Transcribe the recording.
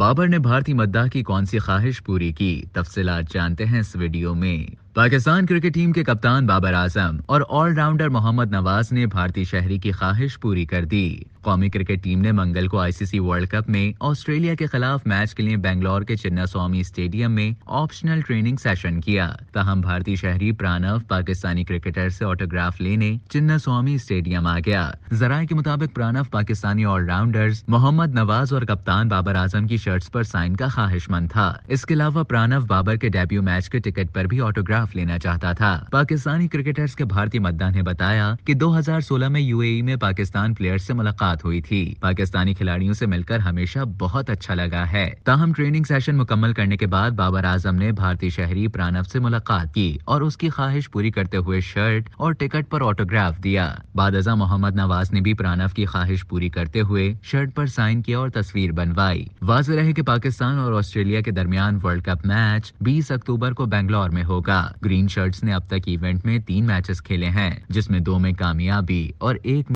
बाबर ने भारतीय मद्दाह की कौन सी ख्वाहिश पूरी की? तफसीलात जानते हैं इस वीडियो में। पाकिस्तान क्रिकेट टीम के कप्तान बाबर आजम और ऑलराउंडर मोहम्मद नवाज ने भारतीय शहरी की ख्वाहिश पूरी कर दी। कौमी क्रिकेट टीम ने मंगल को आईसीसी वर्ल्ड कप में ऑस्ट्रेलिया के खिलाफ मैच के लिए बेंगलोर के चिन्नास्वामी स्टेडियम में ऑप्शनल ट्रेनिंग सेशन किया। तहम भारतीय शहरी प्रणव पाकिस्तानी क्रिकेटर से ऑटोग्राफ लेने चिन्नास्वामी स्टेडियम आ गया। जराये के मुताबिक प्रणव पाकिस्तानी ऑलराउंडर्स मोहम्मद नवाज और कप्तान बाबर आजम की शर्ट्स पर साइन का ख्वाहिशमंद था। इसके अलावा प्रणव बाबर के डेब्यू मैच के टिकट पर भी ऑटोग्राफ लेना चाहता था। पाकिस्तानी क्रिकेटर्स के भारतीय मद्दाह ने बताया कि 2016 में यूएई में पाकिस्तान प्लेयर्स से मुलाकात हुई थी। पाकिस्तानी खिलाड़ियों से मिलकर हमेशा बहुत अच्छा लगा है। ताहम ट्रेनिंग सेशन मुकम्मल करने के बाद बाबर आजम ने भारतीय शहरी प्रणव से मुलाकात की और उसकी ख्वाहिश पूरी करते हुए शर्ट और टिकट पर ऑटोग्राफ दिया। बाद अज़ा मोहम्मद नवाज ने भी प्रणव की ख्वाहिश पूरी करते हुए शर्ट पर साइन किया और तस्वीर बनवाई। वाज़ेह रहे कि पाकिस्तान और ऑस्ट्रेलिया के दरमियान वर्ल्ड कप मैच 20 अक्टूबर को बेंगलोर में होगा। ग्रीन शर्ट्स ने अब तक इवेंट में 3 मैचेस खेले हैं, जिसमें 2 में कामयाबी और 1